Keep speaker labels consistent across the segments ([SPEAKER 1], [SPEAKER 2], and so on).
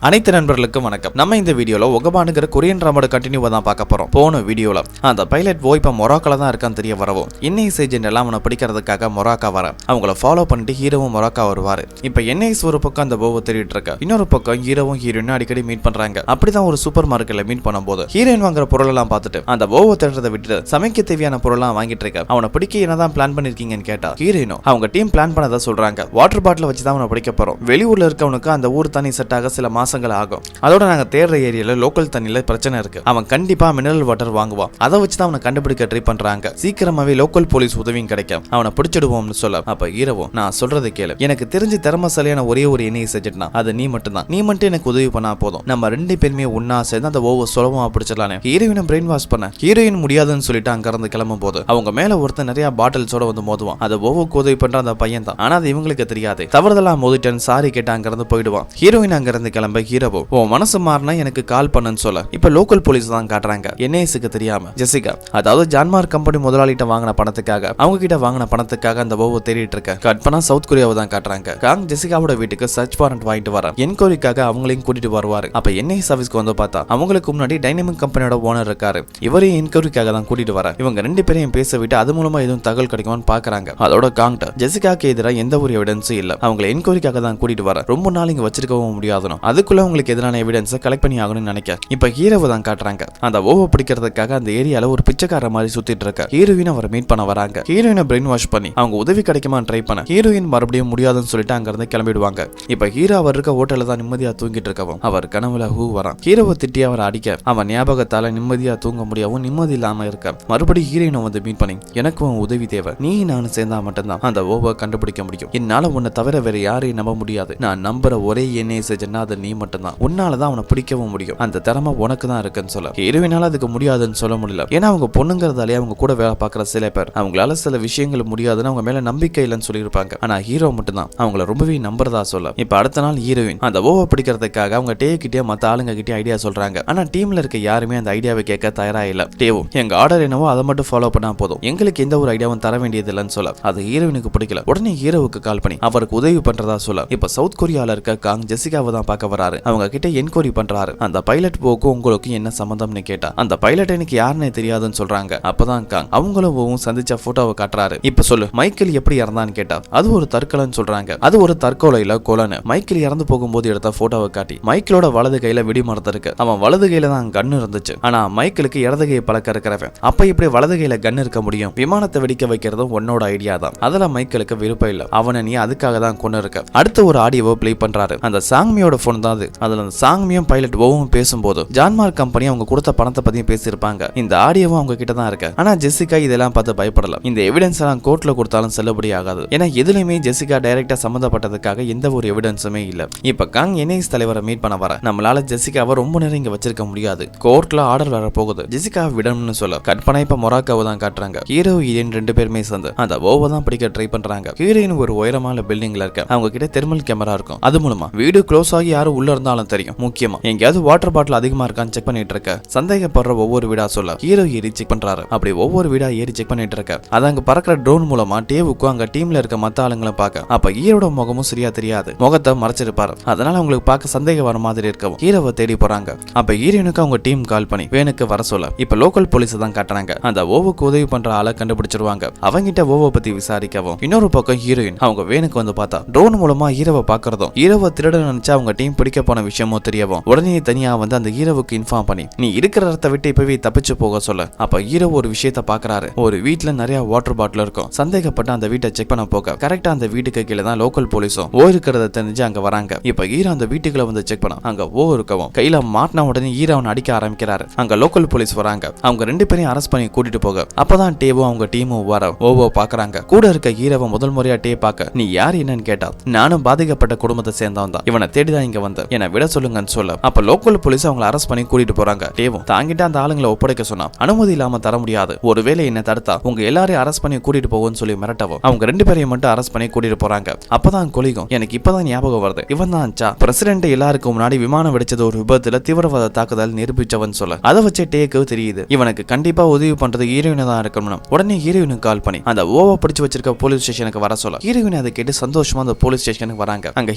[SPEAKER 1] அனைத்து நண்பர்களுக்கும் வணக்கம். நம்ம இந்த வீடியோல ஒகபானுங்கிற கொரியன் டிராமாவோட கண்டினியூவா தான் பார்க்க போறோம். போன வீடியோல அந்த பைலட் இப்போ மொராக்கோல தான் இருக்கான்னு தெரிய வரவும் என்ஐஎஸ் ஏஜென்ட் எல்லாம் அவனை பிடிக்கிறதுக்காக மொராக்கா வர அவங்கள ஃபாலோ பண்ணிட்டு ஹீரோவும் மொராக்கா வருவாரு. இப்போ என்ஐஎஸ் ஒரு பக்கம் அந்த போவை தேடிட்டு இருக்க, இன்னொரு பக்கம் ஹீரோவும் ஹீரோயினும் அடிக்கடி மீட் பண்றாங்க. அப்படிதான் ஒரு சூப்பர் மார்க்கெட்ல மீட் பண்ணும்போது ஹீரோயின் வாங்குற பொருள் எல்லாம் பார்த்துட்டு அந்த போவை தேடுறதை விட்டுட்டு சமைக்க தேவையான பொருள்லாம் வாங்கிட்டு இருக்க. அவனை பிடிக்க என்னதான் பிளான் பண்ணிருக்கீங்கன்னு கேட்டா ஹீரோயினும் அவங்க டீம் பிளான் பண்ணதா சொல்றாங்க. வாட்டர் பாட்டில் வச்சு தான் அவனை பிடிக்க போறோம். வெளியூர்ல இருக்கவனுக்கு அந்த ஊர் தண்ணி செட் ஆக சில மாசங்கள் ஆகும். அதோட நாங்க தேடுற ஏரியால லோக்கல் தண்ணியில பிரச்சனை இருக்கு. அவன் கண்டிப்பா மினரல் வாட்டர் வாங்குவான். அதை வச்சு தான் அவனை கண்டுபிடிக்க ட்ரை பண்றாங்க. சீக்கிரமாவே லோக்கல் போலீஸ் உதவியும் கிடைக்கும். அவனை பிடிச்சிடுவோம்னு சொல்ல அப்ப ஹீரோவும் நான் சொல்றதை கேளு. எனக்கு தெரிஞ்சு திறமசாலியான ஒரே ஒரு என்ஐஎஸ் ஏஜென்ட்னா அது நீ மட்டும் தான். நீ மட்டும் எனக்கு உதவி பண்ணா போதும். நம்ம ரெண்டு பேருமே ஒன்னா சேர்ந்து அந்த ஓவர் சுலபமா பிடிச்சிடலானே. ஹீரோயினை பிரெயின் வாஷ் பண்ண ஹீரோயின் முடியாதுன்னு சொல்லிட்டு அங்க இருந்து கிளம்பும் போது அவங்க மேல ஒருத்தர் நிறைய பாட்டில்ஸோட வந்து மோதுவான். அதை ஓவருக்கு உதவி பண்ற அந்த பையன் தான். ஆனா அது இவங்களுக்கு தெரியாது. தவறுதலா மோதிட்டேன் சாரி கேட்டு அங்க இருந்து போயிடுவான். ஹீரோயின் அங்க இருந்து கிளம்ப ஹீரோவோ உன் மனசு மாறினா எனக்கு கால் பண்ணுன்னு சொல்ல இப்ப லோக்கல் போலீஸ் தான் காட்டுறாங்க. என்ஐஎஸ்க்கு தெரியாம ஜெசிகா, அதாவது ஜான்மார்க் கம்பெனி முதலாளிட்ட வாங்கின பணத்துக்காக அவங்க கிட்ட வாங்கின பணத்துக்காக அந்த ஓவோ தேடிட்டு இருக்க. கட் பண்ணா சவுத் கொரியாவை தான் காட்டுறாங்க. காங் ஜெசிகாவோட வீட்டுக்கு சர்ச் வாரண்ட் வாங்கிட்டு வர என்கொயரிக்காக அவங்களையும் கூட்டிட்டு வருவாரு. அப்ப என்ஐஎஸ் ஆபீஸ்க்கு வந்து பார்த்தா அவங்களுக்கு முன்னாடி டைனமிக் கம்பெனியோட ஓனர் இருக்காரு. இவரையும் என்கொயரிக்காக தான் கூட்டிட்டு வர. இவங்க ரெண்டு பேரையும் பேச விட்டு அது மூலமா எதுவும் தகவல் கிடைக்குமான்னு பாக்குறாங்க. அதோட காங்ட ஜெசிகாக்கு எதிராக எந்த ஒரு எவிடன்ஸும் இல்ல. அவங்களை என்கொயரிக்காக தான் கூட்டிட்டு வர. ரொம்ப நாள் இங்க வச்சிருக்கவும் முடியாதுன்னு அதுக்குள்ள உங்களுக்கு எதிரான எவிடன்ஸ் கலெக்ட் பண்ணி ஆகணும்னு நினைக்க இப்ப ஹீரோவை தான் காட்டுறாங்க. அந்த ஓவ பிடிக்கிறதுக்காக அந்த ஏரியால ஒரு பிச்சைக்கார மாதிரி சுத்திட்டு இருக்க ஹீரோயின் அவரை மீட் பண்ண வராங்க. ஹீரோயினை பிரெயின் வாஷ் பண்ணி அவங்க உதவி கிடைக்குமா ட்ரை பண்ண ஹீரோயின் மறுபடியும் முடியாதுன்னு சொல்லிட்டு அங்க இருந்து கிளம்பிடுவாங்க. இப்ப ஹீரோ அவர் இருக்க ஹோட்டல்ல தான் நிம்மதியா தூங்கிட்டு இருக்கவும் அவர் கனவுல வரான். ஹீரோவை திட்டி அவர் அடிக்க அவன் ஞாபகத்தால நிம்மதியா தூங்க முடியவும் நிம்மதி இல்லாம இருக்க மறுபடியும் ஹீரோயினை வந்து மீட் பண்ணி எனக்கு உன் உதவி தேவை. நீ நானும் சேர்ந்தா மட்டும்தான் அந்த ஓவ கண்டுபிடிக்க முடியும். என்னால உன்னை தவிர வேற யாரையும் நம்ப முடியாது. நான் நம்புற ஒரே என்ஐஎஸ் ஏஜென்ட்னா அது நீ மட்டும்தான். உன்னாலதான் அவனை பிடிக்கவும் முடியும். அந்த திறமை உனக்கு தான் இருக்குன்னு சொல்ல ஹீரோயினால அதுக்கு முடியாதுன்னு சொல்ல முடியல. ஏன்னா அவங்க பொண்ணுங்கிறதாலே அவங்க கூட வேலை பார்க்குற சில பேர் அவங்களால சில விஷயங்கள் முடியாதுன்னு அவங்க மேல நம்பிக்கை இல்லைன்னு சொல்லியிருப்பாங்க. ஆனா ஹீரோ மட்டும் தான் அவங்கள ரொம்பவே நம்புறதா சொல்ல இப்ப அடுத்த நாள் ஹீரோயின் அந்த ஓவ பிடிக்கிறதுக்காக அவங்க டே கிட்டே மத்த ஆளுங்க கிட்டே ஐடியா சொல்றாங்க. ஆனா டீம்ல இருக்க யாருமே அந்த ஐடியாவை கேட்க தயாரா இல்ல. டேவும் எங்க ஆர்டர் என்னவோ அதை மட்டும் ஃபாலோ பண்ணா போதும், எங்களுக்கு எந்த ஒரு ஐடியாவும் தர வேண்டியது இல்லைன்னு சொல்ல அது ஹீரோயினுக்கு பிடிக்கல. உடனே ஹீரோவுக்கு கால் பண்ணி அவருக்கு உதவி பண்றதா சொல்ல இப்ப சவுத் கொரியால இருக்க காங் ஜெசிகாவை தான் பார்க்க வராரு. அவங்க கிட்ட என்கொயரி பண்றாரு. அந்த பைலட் போக்கு உங்களுக்கு என்ன சம்பந்தம்னு கேட்டா அந்த பைலட் எனக்கு யாருன்னு தெரியாதுன்னு சொல்றாங்க. அப்பதான் காங் அவங்களும் சந்திச்ச போட்டோவை காட்டுறாரு. இப்ப சொல்லு மைக்கேல் எப்படி இறந்தான்னு கேட்டா அது ஒரு தற்கொலைன்னு சொல்றாங்க. அது ஒரு தற்கொலையில கொலைன்னு மைக்கேல் இறந்து போகும்போது எடுத்த போட்டோவை காட்டி மைக்கேலோட வலது கையில வெடி மரத்து இருக்கு. அவன் வலது கையில தான் கன் இருந்துச்சு. ஆனா மைக்கேலுக்கு இடது கை பழக்க இருக்கிறவன். அப்ப இப்படி வலது கையில கன் இருக்க முடியும்? விமானத்தை வெடிக்க வைக்கிறதும் உன்னோட ஐடியா தான். அதுல மைக்கேலுக்கு விருப்பம் இல்ல. அவனை நீ அதுக்காக தான் கொண்டு இருக்க. அடுத்த ஒரு ஆடியோவை பிளே பண்றாரு. அந்த சாங்மியோட போன் தான் அது. அதுல அந்த சாங்மியும் பைலட் ஓவும் பேசும்போது ஜான்மார்க் கம்பெனி அவங்க கொடுத்த பணத்தை பத்தியும் பேசியிருப்பாங்க. இந்த ஆடியோவும் அவங்க கிட்ட தான் இருக்கு. ஆனா ஜெசிகா இதெல்லாம் பார்த்து பயப்படல. இந்த எவிடன்ஸ் எல்லாம் கோர்ட்ல கொடுத்தாலும் செல்லுபடி ஆகாது. ஏன்னா எதுலயுமே ஜெசிகா டைரக்டா சம்பந்தப்பட்டதுக்காக எந்த ஒரு எவிடன்ஸுமே இல்ல. இப்ப காங் என்ஐஎஸ் தலைவரை மீட் பண்ண வர நம்மளால ஜெசிகாவை ரொம்ப நேரம் இங்க வச்சிருக்க முடியாது. கோர்ட்ல ஆர்டர் வர போகுது. ஜெசிகாவை விடணும்னு சொல்ல கற்பனை இப்ப மொராக்காவை தான் காட்டுறாங்க. ஹீரோ ஹீரோயின் ரெண்டு பேருமே சேர்ந்து அந்த ஓவை தான் பிடிக்க ட்ரை பண்றாங்க. ஹீரோயின் ஒரு உயரமான பில்டிங்ல இருக்க. அவங்க கிட்ட தெர்மல் கேமரா இருக்கும். அது மூலமா வீடு க்ளோஸ் ஆகி யாரும் உள்ள இருந்தாலும் தெரியும். முக்கியமா எங்கேயாவது வாட்டர் பாட்டில் அதிகமா இருக்கான்னு செக் பண்ணிட்டு இருக்க. சந்தேகப்படுற ஒவ்வொரு வீடா சொல்ல ஹீரோ ஏறி செக் பண்றாரு. அப்படி ஒவ்வொரு வீடா ஏறி செக் பண்ணிட்டு இருக்க. அது அங்க பறக்கிற ட்ரோன் மூலமா டேவுக்கும் அங்க டீம்ல இருக்க மத்த ஆளுங்களை பார்க்க அப்ப ஹீரோட முகமும் சரியா தெரியாது. முகத்தை மறைச்சிருப்பாரு. அதனால அவங்களுக்கு பார்க்க சந்தேகம் வர மாதிரி இருக்கவும் ஹீரோவை தேடி போறாங்க. அப்ப ஹீரோனுக்கு அவங்க டீம் கால் பண்ணி வேனுக்கு வர சொல்ல இப்ப லோக்கல் போலீஸ் தான் காட்டுறாங்க. அந்த ஓவுக்கு உதவி பண்ற ஆளை கண்டுபிடிச்சிருவாங்க. அவங்கிட்ட ஓவை பத்தி விசாரிக்கவும் இன்னொரு பக்கம் ஹீரோயின் அவங்க வேனுக்கு வந்து பார்த்தா ட்ரோன் மூலமா ஹீரோவை பாக்குறதும் ஹீரோவை திருட நினைச்சா அவங்க டீம் பிடிக்க போன விஷயமும் தெரியவும் உடனே தனியா வந்து அந்த ஹீரோவுக்கு இன்ஃபார்ம் பண்ணி நீ இருக்கிற இடத்தை விட்டு இப்பவே தப்பிச்சு போக சொல்ல அப்ப ஹீரோ ஒரு விஷயத்த பாக்குறாரு. ஒரு வீட்டுல நிறைய வாட்டர் பாட்டில் இருக்கும். சந்தேகப்பட்டு அந்த வீட்டை செக் பண்ண போக கரெக்டா அந்த வீட்டுக்கு கீழே தான் லோக்கல் போலீஸும் இருக்கிறத தெரிஞ்சு அங்க வராங்க. இப்ப ஹீரோ அந்த வீட்டுக்குள்ள வந்து செக் பண்ண அங்க இருக்கவும் கையில மாட்டின உடனே ஹீரோ அவனை அடிக்க ஆரம்பிக்கிறாரு. அங்க லோக்கல் போலீஸ் வராங்க. அவங்க ரெண்டு பேரையும் அரெஸ்ட் பண்ணி கூட்டிட்டு போக அப்பதான் டேவும் அவங்க டீமும் வர ஓவோ பாக்குறாங்க. கூட இருக்க ஹீரோவை முதல் முறையா டே பார்க்க நீ யார் என்னன்னு கேட்டா நானும் பாதிக்கப்பட்ட குடும்பத்தை சேர்ந்தவன் தான். இவனை தேடிதான் இங்க வந்த என்னை விட சொல்லுங்கன்னு சொல்ல அப்ப லோக்கல் போலீஸ் அவங்களை அரெஸ்ட் பண்ணி கூட்டிட்டு போறாங்க. டேவும் தாங்கிட்ட அந்த ஆளுங்களை ஒப்படைக்க சொன்னா அனுமதி இல்லாம தர முடியாது. ஒருவேளை என்ன தடுத்தா உங்க எல்லாரையும் அரெஸ்ட் பண்ணி கூட்டிட்டு போவோம்னு சொல்லி மிரட்டவும் அவங்க ரெண்டு பேரையும் மட்டும் அரெஸ்ட் பண்ணி கூட்டிட்டு போறாங்க. அப்பதான் கொலிகும் எனக்கு இப்பதான் ஞாபகம் வருது. இவன் தான் பிரசிடென்ட் எல்லாருக்கும் முன்னாடி விமானம் வெடிச்சது ஒரு விபத்துல தீவிரவாத தாக்குதல் நிரூபிச்சவன் சொல்ல அதை வச்சு டேக்கு தெரியுது இவனுக்கு கண்டிப்பா உதவி பண்றது ஹீரோயினை தான் இருக்கணும். உடனே ஹீரோயினுக்கு கால் பண்ணி அந்த ஓவ பிடிச்சு வச்சிருக்க போலீஸ் ஸ்டேஷனுக்கு வர சொல்ல ஹீரோயின் அதை கேட்டு சந்தோஷமா அந்த போலீஸ் ஸ்டேஷனுக்கு வராங்க. அங்க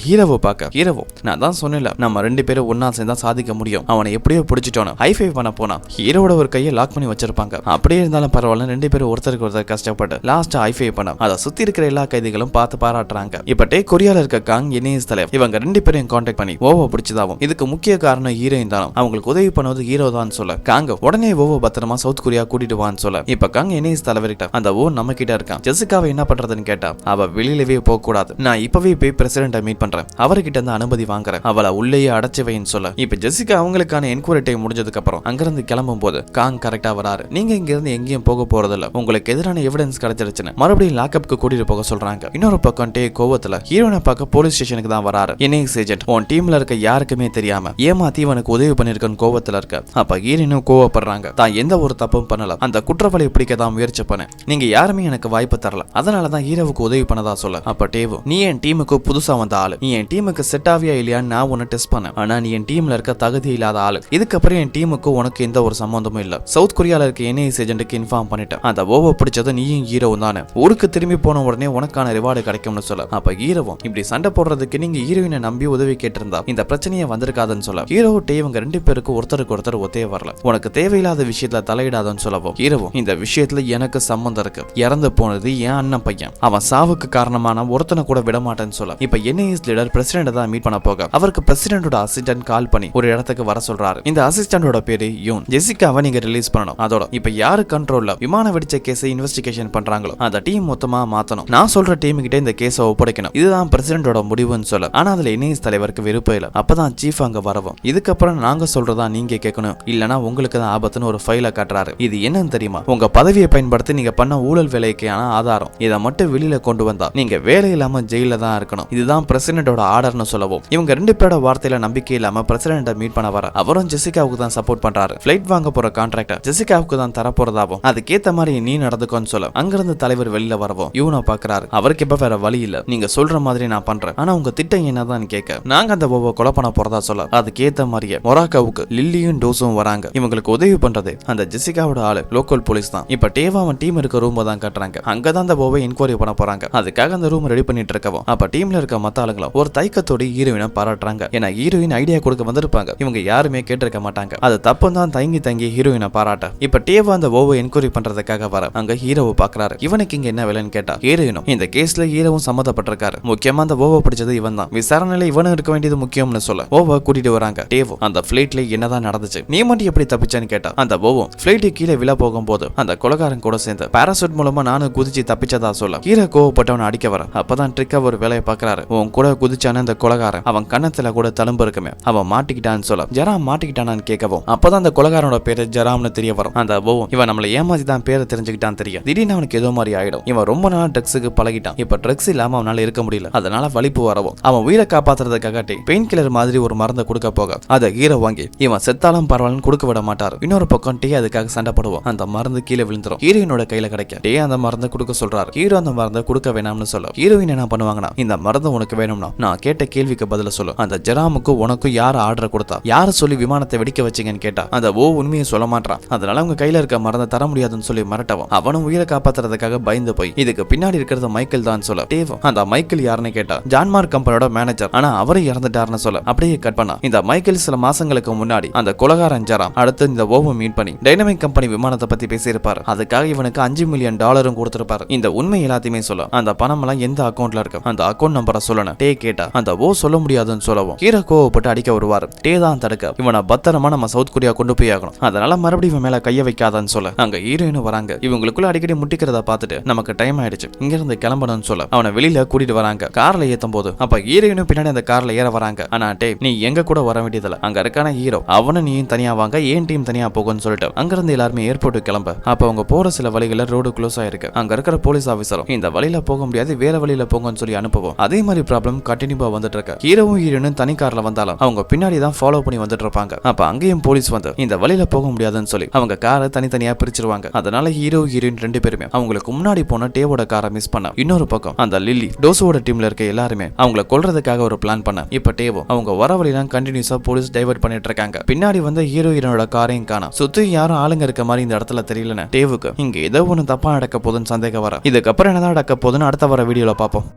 [SPEAKER 1] ஹீரோவை பார்க்க ஹீரோவும் நான் தான் ஒண்ணும் இல்ல, நம்ம 2 பேரும் ஒன்னா சேர்ந்தா சாதிக்க முடியும், அவனை எப்படியோ பிடிச்சிட்டோம் ஹைஃபை பண்ண போனா ஹீரோட ஒரு கையை லாக் பண்ணி வச்சிருப்பாங்க. அப்படியே இருந்தாலும் பரவாயில்ல, 2 பேரும் ஒருத்தருக்கு ஒருத்தர் கஷ்டப்பட்டு லாஸ்ட் ஹைஃபை பண்ண அதை சுத்தி இருக்கிற எல்லா கைதிகளும் பார்த்து பாராட்டுறாங்க. இப்ப டே கொரியால இருக்க காங் என்ஏஎஸ் தலைவர் இவங்க 2 பேரையும் கான்டாக்ட் பண்ணி ஓவோ பிடிச்சதாவும் இதுக்கு முக்கிய காரணம் ஹீரோயின் தான், அவங்களுக்கு உதவி பண்ணுவது ஹீரோ தான் சொல்ல காங்க உடனே ஓவோ பத்திரமா சவுத் கொரியா கூட்டிட்டு வான்னு சொல்ல இப்ப காங் என்ஏஎஸ் தலைவர்கிட்ட அந்த ஓ நம்ம கிட்ட இருக்கான், ஜெசிகாவை என்ன பண்றதுன்னு கேட்டா அவ வெளியிலவே போக கூடாது, நான் இப்பவே போய் பிரசிடென்ட்டை மீட் பண்றேன், அவர்கிட்ட இருந்து அனுமதி வாங்குறேன், அவளை உள்ளேயே அடைச்சு வைன்னு சொல்ல இப்ப ஜெசிகா அவங்களுக்கான என்கொயரி டைம் முடிஞ்சதுக்கு அப்புறம் அங்கிருந்து கிளம்பும் போது காங் கரெக்டா வராரு. நீங்க இங்க இருந்து எங்கேயும் போக போறதில்ல, உங்களுக்கு எதிரான எவிடன்ஸ் கிடைச்சிருச்சுன்னு மறுபடியும் லாக்அப்க்கு கூட்டிட்டு போக சொல்றாங்க. இன்னொரு பக்கம் டே கோவத்துல ஹீரோனை பார்க்க போலீஸ் ஸ்டேஷனுக்கு தான் வராரு. என்ஐஎஸ் ஏஜென்ட் உன் டீம்ல இருக்க யாருக்குமே தெரியாம ஏமாத்தி இவனுக்கு உதவி பண்ணிருக்கன்னு கோவத்துல இருக்க அப்ப ஹீரோனும் கோவப்படுறாங்க, தான் எந்த ஒரு தப்பும் பண்ணல, அந்த குற்றவாளியை பிடிக்க தான் முயற்சி பண்ண, நீங்க யாருமே எனக்கு வாய்ப்பு தரல, அதனாலதான் ஹீரோவுக்கு உதவி பண்ணதா சொல்ல அப்ப டேவு நீ என் டீமுக்கு புதுசா வந்த ஆளு, நீ என் டீமுக்கு செட் ஆவியா இல்லையான்னு நான் உன்னை டெஸ்ட் பண்ண, ஆனா நீ என் டீம்ல இருக்க தகுதி இல்லாத ஆளு, இதுக்கப்புறம் என் டீமுக்கு உனக்கு எந்த ஒரு சம்பந்தமும் இல்ல, சவுத் கொரியால இருக்க என்ஐஎஸ் ஏஜென்ட்டுக்கு இன்ஃபார்ம் பண்ணிட்டேன், அந்த ஓவோ பிடிச்சது நீயும் ஹீரோவும் தானே, ஊருக்கு திரும்பி போன உடனே உனக்கான ரிவார்டு கிடைக்கும்னு சொல்ல அப்ப ஹீரோவும் இப்படி சண்டை போடுறதுக்கு நீங்க ஹீரோயினை நம்பி உதவி கேட்டிருந்தா இந்த பிரச்சனையை வந்திருக்காதுன்னு சொல்ல ஹீரோ டே இவங்க 2 பேருக்கு ஒருத்தருக்கு ஒருத்தர் ஒத்தே வரல, உனக்கு தேவையில்லாத விஷயத்துல தலையிடாதன்னு சொல்லவும் ஹீரோவும் இந்த விஷயத்துல எனக்கு சம்பந்தம் இருக்கு, இறந்து போனது என் அண்ணன் பையன், அவன் சாவுக்கு காரணமான ஒருத்தனை கூட விட மாட்டேன்னு சொல்ல இப்ப என்ஐஎஸ் லீடர் பிரசிடென்ட் தான் மீட் பண்ண போக அவருக்கு பிரசிடென்ட்டோட அசிஸ்டன்ட் கால் பண்ணி ஒரு இடத்துக்கு வர சொல்றாரு. இந்த அசிஸ்டன்டோட பேரு யூன். ஜெசிகாவை நீங்க ரிலீஸ் பண்ணணும், அதோட இப்ப யாரு கண்ட்ரோல்ல விமான வெடிச்ச கேஸை இன்வெஸ்டிகேஷன் பண்றாங்களோ அந்த டீம் மொத்தமா மாத்தணும், நான் சொல்ற டீம் கிட்ட இந்த கேஸை ஒப்படைக்கணும், இதுதான் பிரசிடென்ட்டோட முடிவுன்னு சொல்ல ஆனா அதுல என்ஐஎஸ் தலைவருக்கு விருப்பம் இல்ல. அப்பதான் சீஃப் அங்க வரவும் இதுக்கப்புறம் நாங்க சொல்றதா நீங்க கேட்கணும், இல்லனா உங்களுக்கு தான் ஆபத்துன்னு ஒரு ஃபைல காட்டுறாரு. இது என்னன்னு தெரியுமா, உங்க பதவியை பயன்படுத்தி நீங்க பண்ண ஊழல் வேலைக்கான ஆதாரம், இதை மட்டும் வெளியில கொண்டு வந்தா நீங்க வேலை இல்லாம ஜெயில தான் இருக்கணும், இதுதான் பிரசிடென்ட்டோட ஆர்டர்னு சொல்லவும் இவங்க 2 பேரோட வார்த்தையில நம்பிக்கை இல்லாம பிரசிடென்ட்டை மீட் பண்ண வர அவரும் ஜெசிகாவுக்கு தான் சப்போர்ட் பண்றாரு. ஃளைட் வாங்க போற கான்ட்ராக்டர் ஜெசிகாவுக்கு தான் தர போறதாவும் அதுக்கேத்த மாதிரி நீ நடந்துக்கோன்னு சொல்ல அங்கிருந்து தலைவர் வெளியில வரவும் இவனை பாக்குறாரு. அவருக்கு இப்ப வேற வழி இல்ல, நீங்க சொல்ற மாதிரி நான் பண்றேன், ஆனா உங்க திட்டம் என்னதான் கேட்க நாங்க அந்த ஓவ கொலை பண்ண போறதா சொல்ல அதுக்கேத்த மாதிரியே மொராக்காவுக்கு லில்லியும் டோஸும் வராங்க. இவங்களுக்கு உதவி பண்றது அந்த ஜெசிகாவோட ஆளு லோக்கல் போலீஸ் தான். இப்ப டேவாவன் டீம் இருக்க ரூம் தான் காட்டுறாங்க, அங்கதான் அந்த ஓவை என்கொயரி பண்ண போறாங்க. அதுக்காக அந்த ரூம் ரெடி பண்ணிட்டு இருக்கவும் அப்ப டீம்ல இருக்க மத்த ஆளுங்களும் ஒரு தைக்கத்தோட ஹீரோயினை பாராட்டுறாங்க. ஏன்னா ஹீரோயின் ஐடியா கொடுக்க வந்திருப்பாங்க, இவங்க யாருமே கேட்டிருக்க மாட்டாங்க, அது தப்பு தான் தங்கி ஹீரோயினை பாராட்ட இப்ப டேவா அந்த ஓவை என்கொயரி பண்றதுக்காக வர அங்க ஹீரோவை பாக்குறாரு. இவனுக்கு இங்க என்ன வேலைன்னு கேட்டா ஹீரோயினும் இந்த கேஸ்ல ஹீரோவும் சம்மந்தப்பட்டிருக்காரு, முக்கியமா அந்த ஓவை பிடிச்சது இவன் தான், விசாரணையில இவனும் இருக்க வேண்டியது முக்கியம்னு சொல்ல ஓவை கூட்டிட்டு வராங்க. டேவோ அந்த பிளைட்ல என்னதான் நடந்துச்சு, நீ மட்டும் எப்படி தப்பிச்சான்னு கேட்டா அந்த ஓவும் பிளைட் கீழே விழ போகும்போது அந்த கொலகாரன் கூட சேர்ந்து பாராசூட் மூலமா நானும் குதிச்சு தப்பிச்சதா சொல்ல ஹீரோ கோவப்பட்டவன் அடிக்க வர அப்பதான் ட்ரிக்கா ஒரு வேலையை பாக்குறாரு. உன் கூட குதிச்சான அந்த கொலகாரன் அவன் கண்ணத்துல கூட தழும்பு இருக்குமே அவன் மாட்டிக்கிட்டான்னு சொல்ல ஜராம் மாட்டிக்கிட்டானான்னு கேட்கவும் அப்பதான் அந்த கொலகாரனோட பேரு ஜராம்னு தெரிய வரும். அந்த ஓவும் இவன் நம்மள ஏமாத்தி தான் பேரை தெரிஞ்சுக்கிட்டான் தெரியும், திடீர்னு அவனுக்கு ஏதோ மாதிரி ஆயிடும், இவன் ரொம்ப நாள் ட்ரக்ஸுக்கு பழகிட்டான், இப்ப ட்ரக்ஸ் இல்லாம அவனால இருக்க முடியல, அதனால வலிப்பு வரவும் அவன் உயிரை காப்பாத்துறதுக்காக பெயின் கில்லர் மாதிரி ஒரு மருந்தை கொடுக்க போக அதை ஹீரோ வாங்கி இவன் செத்தாலும் பரவாயில்ல கொடுக்க விட மாட்டாரு. இன்னொரு பக்கம் டே அதுக்காக சண்டை போடுவோம், அந்த மருந்து கீழே விழுந்துரும், ஹீரோயினோட கையில கிடைக்க டே அந்த மருந்தை கொடுக்க சொல்றாரு. ஹீரோ அந்த மருந்தை கொடுக்க வேணாம்னு சொல்ல ஹீரோயின் என்ன பண்ணுவாங்கன்னா இந்த மருந்து உனக்கு வேணும்னா நான் கேட்ட கேள்விக்கு பதில சொல்லு, அந்த ஜெராமுக்கு உனக்கும் யார் ஆர்டர் கொடுத்தா, யாரு சொல்லி விமானத்தை வெடிக்க வச்சீங்கன்னு கேட்டா அந்த ஓ உண்மையை சொல்ல மாட்டான், அதனால அவங்க கையில இருக்க மருந்தை தர முடியாதுன்னு சொல்லி மிரட்டவும் அவனும் உயிரை காப்பாத்துறதுக்காக பயந்து போய் இதுக்கு பின்னாடி இருக்கிறது மைக்கேல் தான் சொல்ல டேவ் அந்த மைக்கேல் யாருன்னு கேட்டா ஜான்மார்க் கம்பெனியோட மேனேஜர், ஆனா அவரும் இறந்துட்டாருன்னு சொல்ல அப்படியே கட் பண்ணா இந்த மைக்கேல் சில மாசங்களுக்கு முன்னாடி அந்த கொலகாரன் ஜெராம் அடுத்து இந்த ஓவை மீட் பண்ணி டைனமிக் கம்பெனி விமானத்தை பத்தி பேசியிருப்பாரு, அதுக்காக இவனுக்கு $5 மில்லியன் கொடுத்திருப்பாரு. இந்த உண்மை எல்லாத்தையுமே சொல்ல அந்த பணம் எல்லாம் எந்த அக்கௌண்ட்ல இருக்கு அந்த அக்கௌண்ட் நம்பரை சொல்லணும் டே கேட்டா அந்த ஓ சொல்ல முடியாதுன்னு சொல்லவும் ஹீரோ கோவப்பட்டு அடிக்க வருவாரு. டே தான் தடுக்க இவனை பத்திரமா நம்ம சவுத் கொரியா கொண்டு போய் ஆகணும், அதனால மறுபடியும் இவன் மேல கைய வைக்காதான்னு சொல்ல அங்க ஹீரோயினும் வராங்க. இவங்களுக்குள்ள அடிக்கடி முட்டிக்கிறத பார்த்துட்டு நமக்கு டைம் ஆயிடுச்சு இங்க இருந்து கிளம்பணும்னு சொல்ல அவனை வெளியில கூட்டிட்டு வராங்க. கார்ல ஏத்தும் போது அப்ப ஹீரோயினும் பின்னாடி அந்த கார்ல ஏற வராங்க. ஆனா டே நீ எங்க கூட வர வேண்டியதில்ல, அங்க இருக்கான ஹீரோ அவனும் நீயும் தனியா வாங்க, ஏன் டீம் தனியா போகும்னு சொல்லிட்டு அங்கிருந்து எல்லாருமே ஏர்போர்ட்டுக்கு கிளம்ப அப்ப அவங்க போற சில வழிகள ரோடு க்ளோஸ் ஆயிருக்கு. அங்க இருக்கிற போலீஸ் ஆபீசரும் இந்த வழியில போக முடியாது வேற வழியில போங்கன்னு சொல்லி அனுப்புவோம். அதே மாதிரி ப்ராப்ளம் கண்டினியூவா வந்துட்டு இருக்கு. ஹீரோவும் ஹீரோனும் தனி கார்ல வந்தாலும் அவங்க பின்னாடி தான் ஃபாலோ பண்ணி வந்துட்டு இருப்பாங்க. அப்ப அங்கேயும் போலீஸ் வந்து இந்த வழியில போக முடியாதுன்னு சொல்லி அவங்க காரை தனித்தனியா பிரிச்சிருவாங்க. அதனால ஹீரோ ஹீரோயின் 2 பேருமே அவங்களுக்கு முன்னாடி போன டேவோட காரை மிஸ் பண்ண இன்னொரு பக்கம் அந்த லில்லி டோஸோட டீம்ல இருக்க எல்லாருமே அவங்களை கொல்றதுக்காக ஒரு பிளான் பண்ண இப்ப டேவோ அவங்க வர வழியெல்லாம் கண்டினியூஸா போலீஸ் டைவர்ட் பண்ணிட்டு இருக்காங்க. பின்னாடி வந்து ஹீரோ ஹீரோனோட காரையும் காணோம், சுத்தி யாரும் ஆளுங்க இருக்க மாதிரி இந்த இடத்துல தெரியலன்னு டேவுக்கு இங்க ஏதோ ஒண்ணு தப்பா நடக்க போதுன்னு சந்தேகம் வர இதுக்கப்புறம் என்னதான் நடக்க போதுன்னு அடுத்த வர வீடியோல பார்ப்போம்.